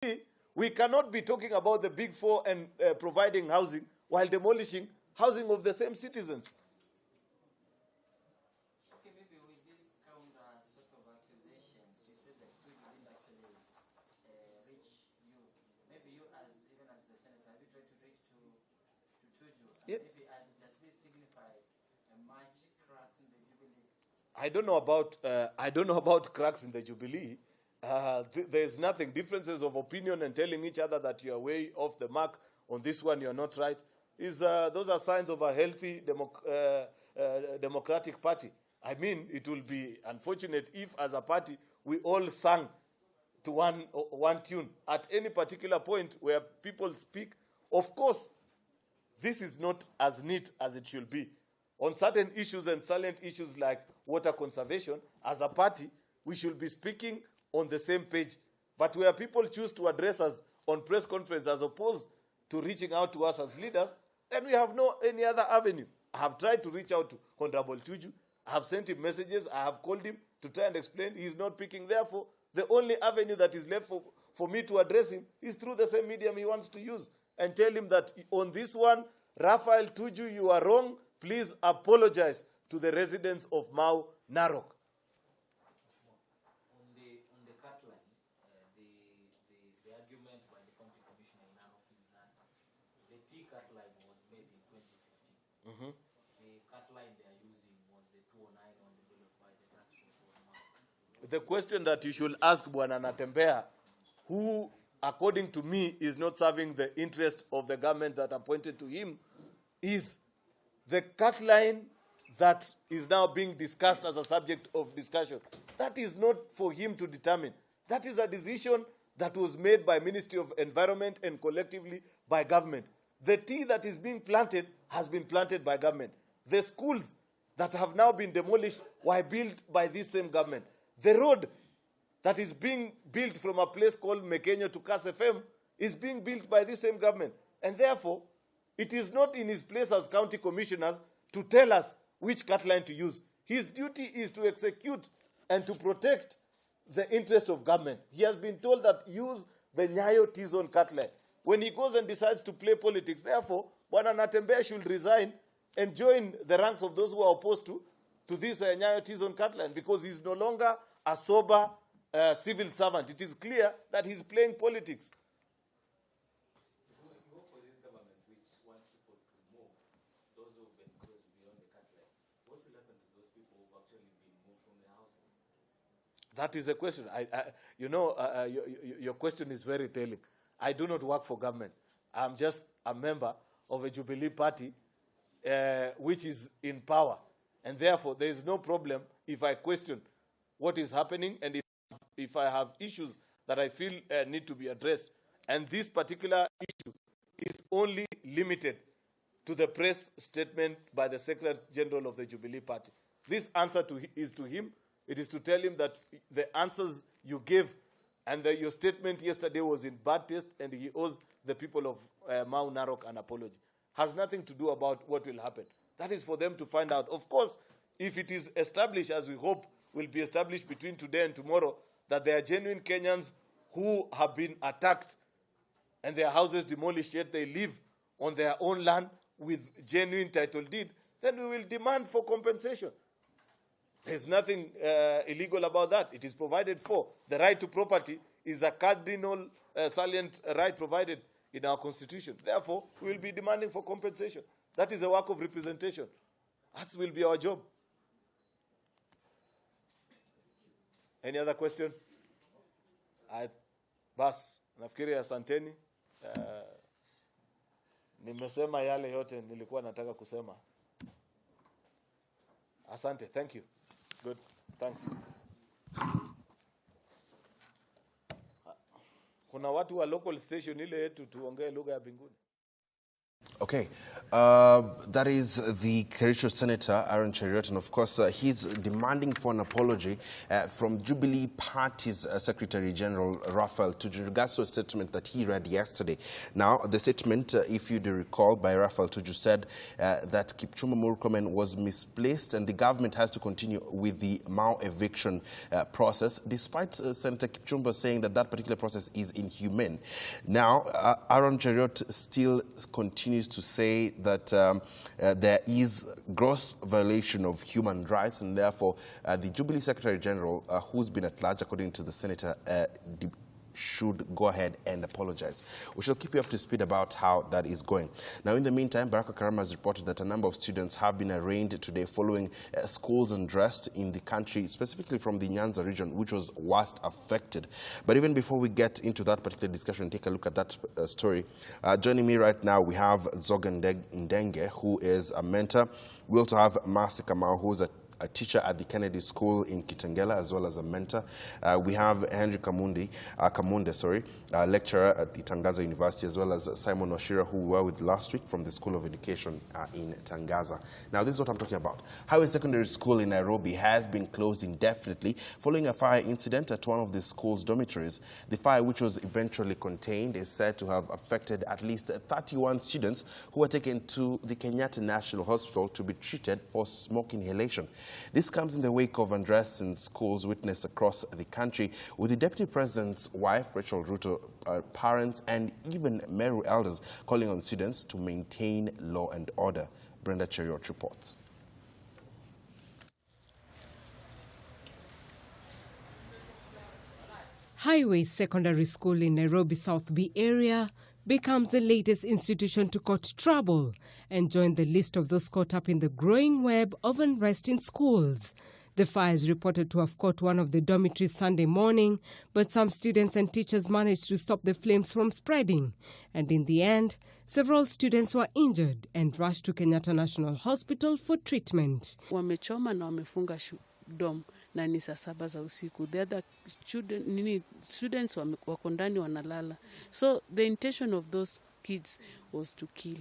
We cannot be talking about the big four and providing housing while demolishing housing of the same citizens. Okay, maybe with these counter sort of accusations, you said that Tuju didn't actually reach you. Maybe you, as even as the senator, have you tried to reach to Tuju? Yeah. Maybe does this signify much cracks in the Jubilee? I don't know about cracks in the Jubilee. There's nothing. Differences of opinion and telling each other that you are way off the mark on this one, you're not right. Those are signs of a healthy democratic party. I mean, it will be unfortunate if, as a party, we all sang to one tune at any particular point where people speak. Of course, this is not as neat as it should be. On certain issues and salient issues like water conservation, as a party, we should be speaking on the same page. But where people choose to address us on press conference as opposed to reaching out to us as leaders, then we have no any other avenue. I have tried to reach out to Honorable Tuju. I have sent him messages. I have called him to try and explain. He is not picking. Therefore, the only avenue that is left for me to address him is through the same medium he wants to use and tell him that on this one, Raphael Tuju, you are wrong. Please apologize to the residents of Mau Narok. On the cut line, the argument by the county commissioner in Narok is that the T cut line was made in 2015. The cut line they are using was the 209 on developed by the tax reform. The question that you should ask Bwana Natembea, who, according to me, is not serving the interest of the government that appointed to him, is the cut line that is now being discussed as a subject of discussion. That is not for him to determine. That is a decision that was made by Ministry of Environment and collectively by government. The tea that is being planted has been planted by government. The schools that have now been demolished were built by this same government. The road that is being built from a place called Mekenyo to Kas FM is being built by this same government. And therefore, it is not in his place as county commissioners to tell us which cut line to use. His duty is to execute and to protect the interest of government. He has been told that use the Nyayo T-zone cut line. When he goes and decides to play politics, therefore, Bwana Natembea should resign and join the ranks of those who are opposed to this Nyayo T-zone cut line, because he's no longer a sober civil servant. It is clear that he's playing politics. That is a question. Your question is very telling. I do not work for government. I'm just a member of a Jubilee party which is in power. And therefore, there is no problem if I question what is happening and if I have issues that I feel need to be addressed. And this particular issue is only limited to the press statement by the Secretary General of the Jubilee Party. This answer is to him. It is to tell him that the answers you gave and your statement yesterday was in bad taste, and he owes the people of Mau Narok an apology. Has nothing to do about what will happen. That is for them to find out. Of course, if it is established, as we hope will be established between today and tomorrow, that there are genuine Kenyans who have been attacked and their houses demolished, yet they live on their own land with genuine title deed, then we will demand for compensation. There's nothing illegal about that. It is provided for. The right to property is a cardinal salient right provided in our constitution. Therefore, we will be demanding for compensation. That is a work of representation. That will be our job. Any other question? Bas, nafikiri asanteni. Nimesema yale yote nilikuwa nataka kusema. Asante, thank you. Good, thanks. Kuna watu wa local station ile yetu tuongee lugha ya binguni. Okay. Okay, that is the Kericho Senator, Aaron Cheriot, and of course he's demanding for an apology from Jubilee Party's Secretary General Raphael Tuju in regards to a statement that he read yesterday. Now, the statement, if you do recall, by Raphael Tuju said that Kipchumba Murkomen was misplaced and the government has to continue with the Mao eviction process, despite Senator Kipchumba saying that that particular process is inhumane. Now, Aaron Cheriot still continues to say that there is gross violation of human rights, and therefore the Jubilee Secretary General, who's been at large according to the Senator, should go ahead and apologize. We shall keep you up to speed about how that is going. Now, in the meantime, Baraka Karama has reported that a number of students have been arraigned today following schools unrest in the country, specifically from the Nyanza region, which was worst affected. But even before we get into that particular discussion and take a look at that story, joining me right now, we have Zoga Ndenge, who is a mentor. We also have Marcy Kamau, who is a teacher at the Kennedy School in Kitengela, as well as a mentor. We have Henry Kamunde, lecturer at the Tangaza University, as well as Simon Washira, who we were with last week from the School of Education in Tangaza. Now, this is what I'm talking about. Highway Secondary School in Nairobi has been closed indefinitely following a fire incident at one of the school's dormitories. The fire, which was eventually contained, is said to have affected at least 31 students who were taken to the Kenyatta National Hospital to be treated for smoke inhalation. This comes in the wake of unrest in schools witnessed across the country, with the Deputy President's wife, Rachel Ruto, parents, and even Meru elders calling on students to maintain law and order. Brenda Cheriot reports. Highway Secondary School in Nairobi South B area becomes the latest institution to court trouble and join the list of those caught up in the growing web of unrest in schools. The fire is reported to have caught one of the dormitories Sunday morning, but some students and teachers managed to stop the flames from spreading. And in the end, several students were injured and rushed to Kenyatta National Hospital for treatment. Wamechoma na wamefunga dom na ni saa 7 za usiku. The other students wako ndani wanalala. So the intention of those kids was to kill.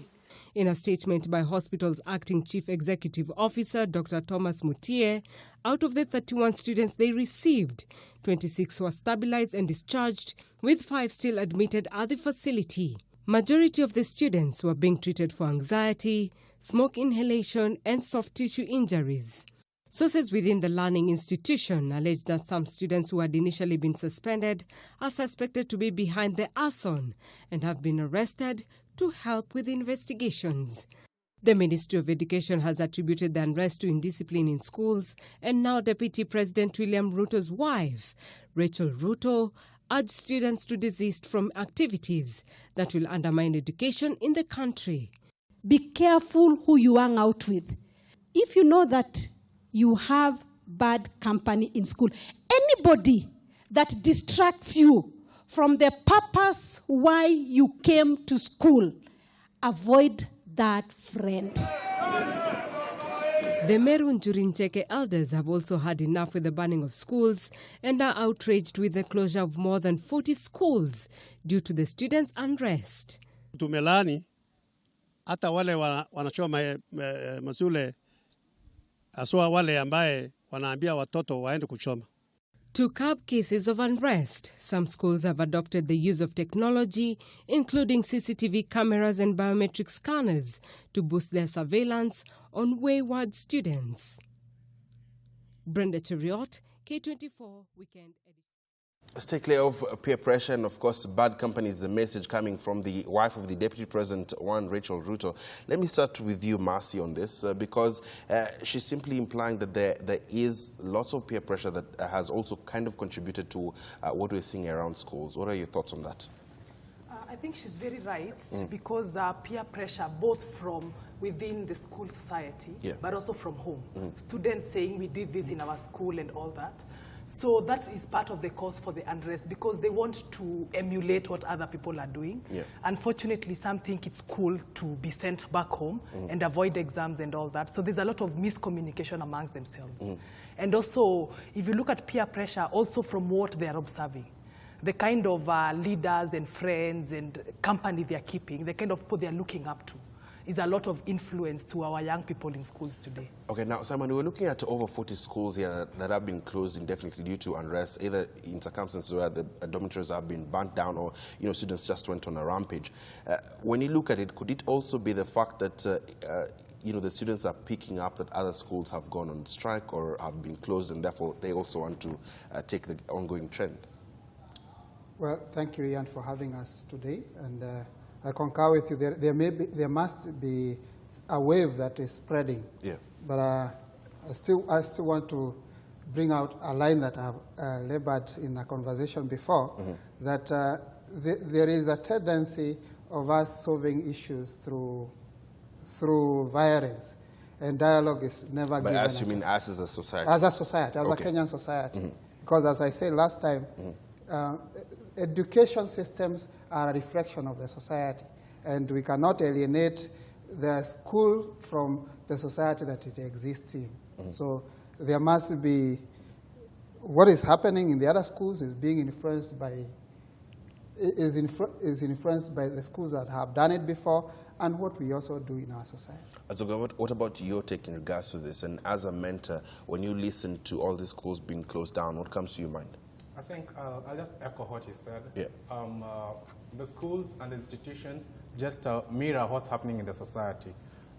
In a statement by hospital's acting chief executive officer, Dr. Thomas Mutie, out of the 31 students they received, 26 were stabilized and discharged, with 5 still admitted at the facility. Majority of the students were being treated for anxiety, smoke inhalation, and soft tissue injuries. Sources within the learning institution allege that some students who had initially been suspended are suspected to be behind the arson and have been arrested to help with investigations. The Ministry of Education has attributed the unrest to indiscipline in schools, and now Deputy President William Ruto's wife, Rachel Ruto, urged students to desist from activities that will undermine education in the country. Be careful who you hang out with. If you know that you have bad company in school, anybody that distracts you from the purpose why you came to school, avoid that friend. The Meru Ncheke elders have also had enough with the banning of schools and are outraged with the closure of more than 40 schools due to the students' unrest. Tumelani hata wale wanachoma masule aswa wale ambaye wanaambia watoto waende kuchoma. To curb cases of unrest, some schools have adopted the use of technology, including CCTV cameras and biometric scanners, to boost their surveillance on wayward students. Brenda Cheriot, K24 Weekend Edition. Stay clear of peer pressure and, of course, bad company is the message coming from the wife of the Deputy President, Rachel Ruto. Let me start with you, Marcy, on this, because she's simply implying that there is lots of peer pressure that has also kind of contributed to what we're seeing around schools. What are your thoughts on that? I think she's very right, because peer pressure, both from within the school society, but also from home. Students saying we did this in our school and all that. So that is part of the cause for the unrest, because they want to emulate what other people are doing. Unfortunately, some think it's cool to be sent back home and avoid exams and all that. So there's a lot of miscommunication amongst themselves. And also, if you look at peer pressure, also from what they are observing, the kind of leaders and friends and company they are keeping, the kind of people they are looking up to. is a lot of influence to our young people in schools today. Okay, now, Simon, we're looking at over 40 schools here that have been closed indefinitely due to unrest, either in circumstances where the dormitories have been burnt down or, students just went on a rampage. When you look at it, could it also be the fact that, the students are picking up that other schools have gone on strike or have been closed, and therefore they also want to take the ongoing trend? Well, thank you, Ian, for having us today. And I concur with you. There must be a wave that is spreading. Yeah. But I still want to bring out a line that I've labored in a conversation before, that there is a tendency of us solving issues through violence, and dialogue is never given. But as you mean us as a society? As a society, as a Kenyan society. Because as I said last time, education systems are a reflection of the society, and we cannot alienate the school from the society that it exists in. So there must be, what is happening in the other schools is being influenced by, is influenced by the schools that have done it before, and what we also do in our society. Azoga, what about your take in regards to this? And as a mentor, when you listen to all these schools being closed down, what comes to your mind? I think I'll just echo what you said. Yeah. The schools and institutions just mirror what's happening in the society.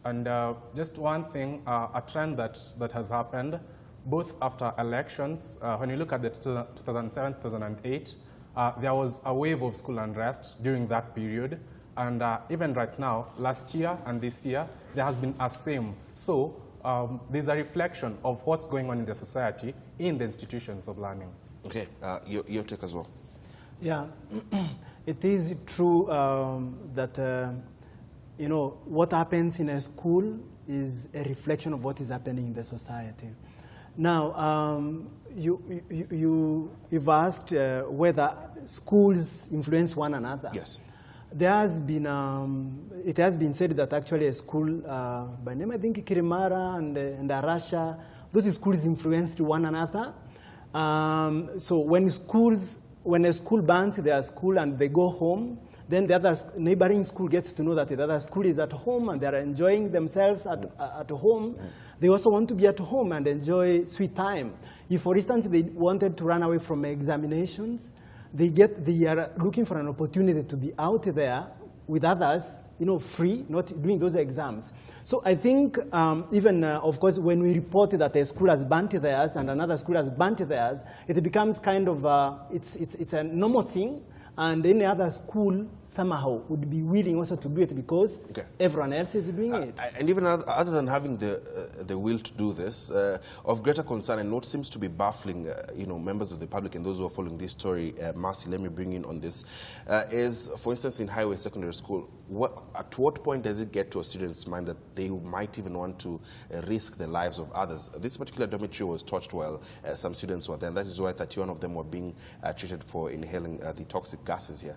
And just one thing, a trend that has happened, both after elections, when you look at the 2007, 2008, there was a wave of school unrest during that period. And even right now, last year and this year, there has been a same. So there's a reflection of what's going on in the society in the institutions of learning. Okay, your take as well. Yeah, it is true that, what happens in a school is a reflection of what is happening in the society. Now, you've asked whether schools influence one another. Yes. There has been, it has been said that actually a school by name, I think Kirimara and Arasha, those schools influenced one another. So when a school bans their school and they go home, then the other neighboring school gets to know that the other school is at home and they're enjoying themselves at home. They also want to be at home and enjoy sweet time. If, for instance, they wanted to run away from examinations, they are looking for an opportunity to be out there with others, free, not doing those exams. So I think even, of course, when we report that a school has burnt theirs and another school has burnt theirs, it becomes kind of, it's a normal thing, and any other school somehow would be willing also to do it because everyone else is doing it. And even other than having the will to do this, of greater concern and what seems to be baffling, members of the public and those who are following this story, Marcy, let me bring in on this, is, for instance, in Highway Secondary School, at what point does it get to a student's mind that they might even want to risk the lives of others? This particular dormitory was touched while some students were there, and that is why 31 of them were being treated for inhaling the toxic gases here.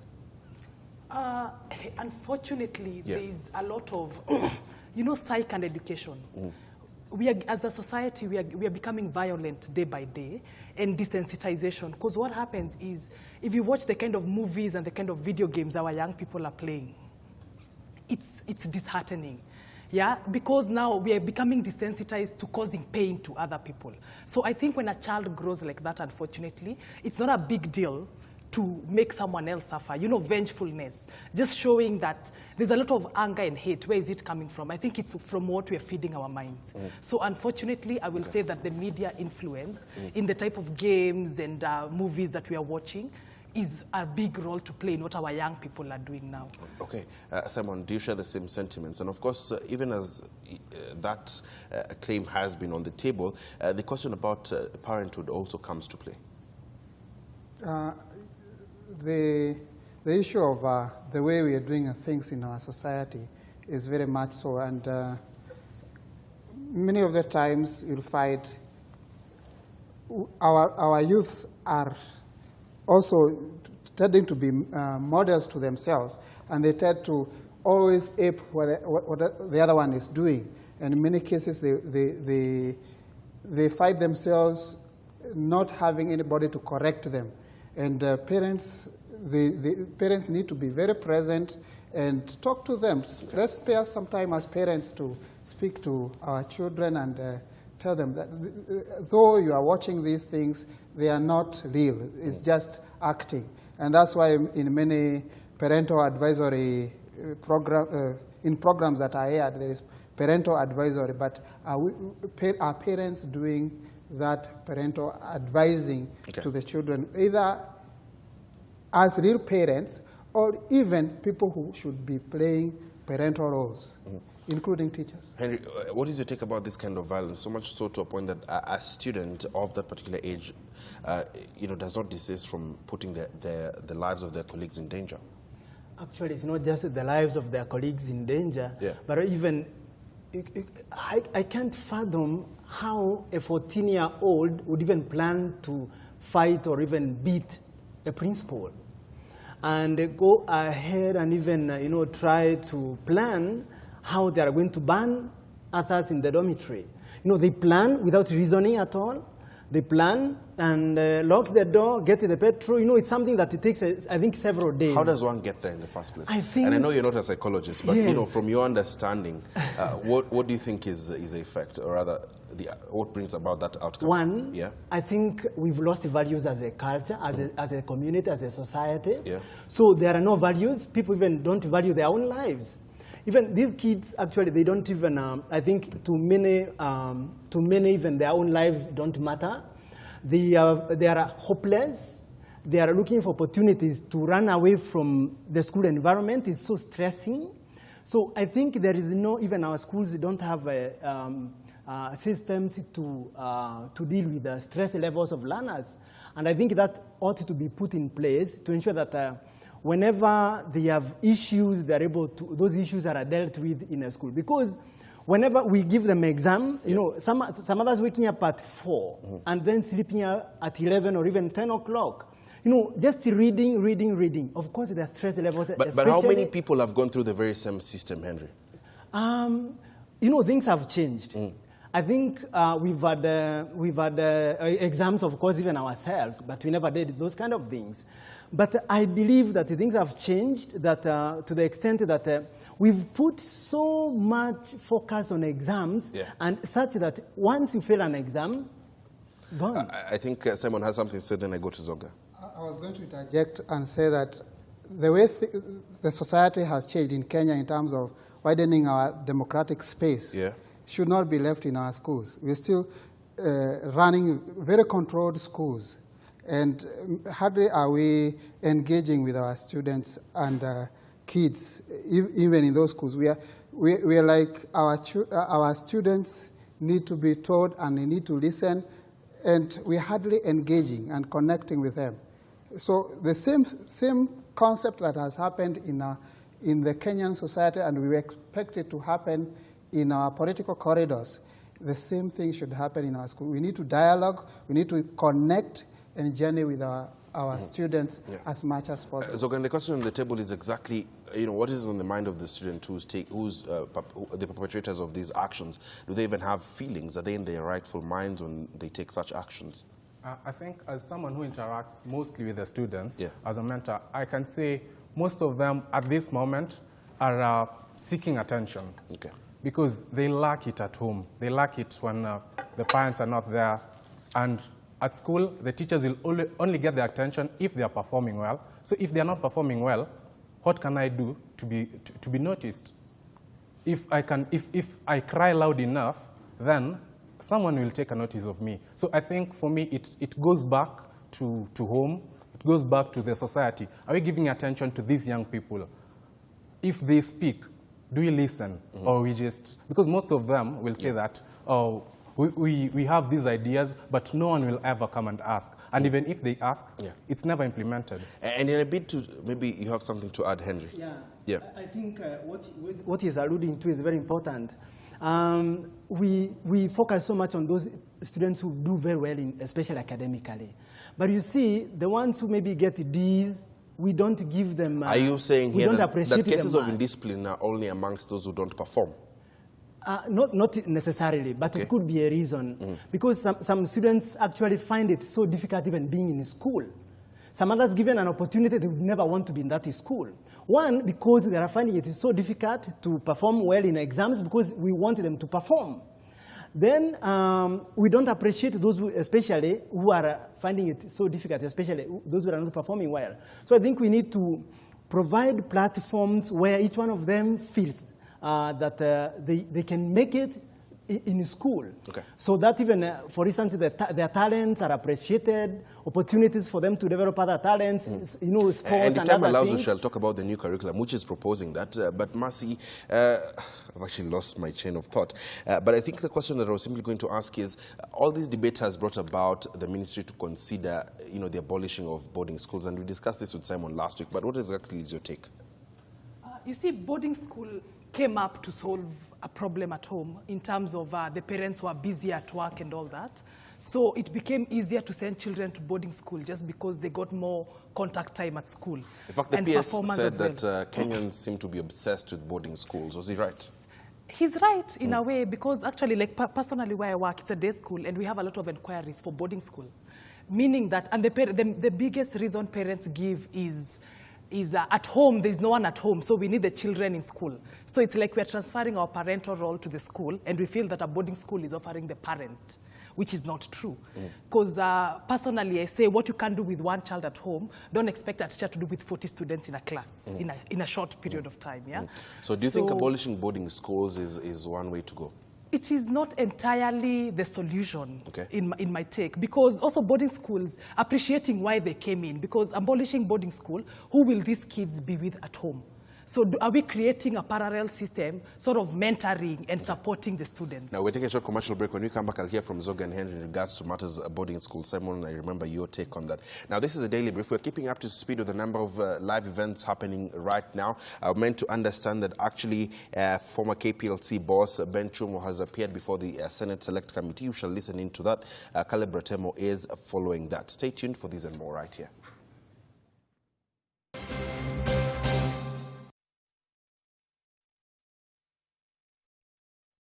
Unfortunately, there is a lot of, psych and education. As a society, we are becoming violent day by day, and desensitization. Because what happens is, if you watch the kind of movies and the kind of video games our young people are playing, it's disheartening. Yeah, because now we are becoming desensitized to causing pain to other people. So I think when a child grows like that, unfortunately, it's not a big deal to make someone else suffer, vengefulness, just showing that there's a lot of anger and hate. Where is it coming from? I think it's from what we are feeding our minds. So unfortunately, I will say that the media influence in the type of games and movies that we are watching is a big role to play in what our young people are doing now. Okay. Simon, do you share the same sentiments? And of course, even as that claim has been on the table, the question about parenthood also comes to play. The issue of the way we are doing things in our society is very much so, and many of the times you'll find our youths are also tending to be models to themselves, and they tend to always ape what the other one is doing. And in many cases, they find themselves not having anybody to correct them. And parents the parents need to be very present and talk to them. Let's spare some time as parents to speak to our children and tell them that though you are watching these things, they are not real. It's just acting. And that's why in many parental advisory in programs that are aired, there is parental advisory. But are parents doing that parental advising to the children, either as real parents or even people who should be playing parental roles, including teachers? Henry, what is your take about this kind of violence? So much so to a point that a student of that particular age, does not desist from putting the lives of their colleagues in danger. Actually, it's not just the lives of their colleagues in danger, but even I can't fathom how a 14-year-old would even plan to fight or even beat a principal, and go ahead and even try to plan how they are going to ban others in the dormitory. They plan without reasoning at all. They plan and lock the door, get to the petrol. It's something that it takes, I think, several days. How does one get there in the first place? I think, and I know you're not a psychologist, but yes. From your understanding, what do you think is the effect, or rather, what brings about that outcome? One, I think we've lost values as a culture, as a community, as a society. So there are no values. People even don't value their own lives. Even these kids, actually, they don't even, I think to many even their own lives don't matter. They are hopeless. They are looking for opportunities to run away from the school environment. It's so stressing. So I think there is even our schools don't have systems to deal with the stress levels of learners. And I think that ought to be put in place to ensure that whenever they have issues, they're able to, those issues are dealt with in a school. Because whenever we give them exam, some others waking up at 4 and then sleeping at 11 or even 10 o'clock. Just reading. Of course, the stress levels. But how many people have gone through the very same system, Henry? Things have changed. I think we've had exams, of course, even ourselves, but we never did those kind of things. But I believe that things have changed, that to the extent that we've put so much focus on exams, and such that once you fail an exam, gone. I think Simon has something to say, then I go to Zoga. I was going to interject and say that the way the society has changed in Kenya in terms of widening our democratic space should not be left in our schools. We're still running very controlled schools. And hardly are we engaging with our students and kids, even in those schools. We are like our students need to be taught and they need to listen, and we're hardly engaging and connecting with them. So the same concept that has happened in the Kenyan society, and we expect it to happen in our political corridors, the same thing should happen in our school. We need to dialogue, we need to connect and journey with our students as much as possible. So, the question on the table is exactly, what is on the mind of the student who's the perpetrators of these actions? Do they even have feelings? Are they in their rightful minds when they take such actions? I think as someone who interacts mostly with the students, as a mentor, I can say most of them at this moment are seeking attention. Because they lack it at home. They lack it when the parents are not there. And at school, the teachers will only get their attention if they are performing well. So if they are not performing well, what can I do to be noticed? If I cry loud enough, then someone will take a notice of me. So I think for me, it goes back to home. It goes back to the society. Are we giving attention to these young people? If they speak, do we listen? Or we just, because most of them will say that, oh, we have these ideas, but no one will ever come and ask. And even if they ask, it's never implemented. And in a bit to, maybe you have something to add, Henry. I think what he's alluding to is very important. We focus so much on those students who do very well, especially academically. But you see, the ones who maybe get D's, we don't give them. Are you saying here that cases of indiscipline are only amongst those who don't perform? Not necessarily, but it could be a reason. Because some students actually find it so difficult even being in school. Some others given an opportunity, they would never want to be in that school. One, because they are finding it is so difficult to perform well in exams because we want them to perform. Then we don't appreciate those who, especially who are finding it so difficult, especially those who are not performing well. So I think we need to provide platforms where each one of them feels that they can make it in school. Okay. So that even, for instance, their talents are appreciated, opportunities for them to develop other talents, you know, sports and if time other allows, things. we shall talk about the new curriculum, which is proposing that. But Mercy, I've actually lost my chain of thought. But I think the question that I was simply going to ask is, all this debate has brought about the ministry to consider, you know, the abolishing of boarding schools. And we discussed this with Simon last week. But what exactly is your take? You see, boarding school came up to solve a problem at home in terms of the parents who are busy at work and all that. So it became easier to send children to boarding school just because they got more contact time at school. In fact, the PS said that Kenyans seem to be obsessed with boarding schools. Was he right? He's right in a way, because actually, like personally where I work, it's a day school and we have a lot of inquiries for boarding school. Meaning that, and the biggest reason parents give is at home, there's no one at home, so we need the children in school. So it's like we're transferring our parental role to the school, and we feel that a boarding school is offering the parent, which is not true. Because personally, I say what you can do with one child at home, don't expect a teacher to do with 40 students in a class in a short period of time. Yeah. So do you think abolishing boarding schools is one way to go? It is not entirely the solution, in my take, because also boarding schools, appreciating why they came in, because abolishing boarding school, who will these kids be with at home? So are we creating a parallel system, sort of mentoring and supporting the students? Now, we're taking a short commercial break. When we come back, I'll hear from Zoga and Henry in regards to matters boarding school. Simon, I remember your take on that. Now, this is the Daily Brief. We're keeping up to speed with a number of live events happening right now. I'm meant to understand that actually former KPLC boss Ben Chumo has appeared before the Senate Select Committee. We shall listen into that. Caleb Ratemo is following that. Stay tuned for these and more right here.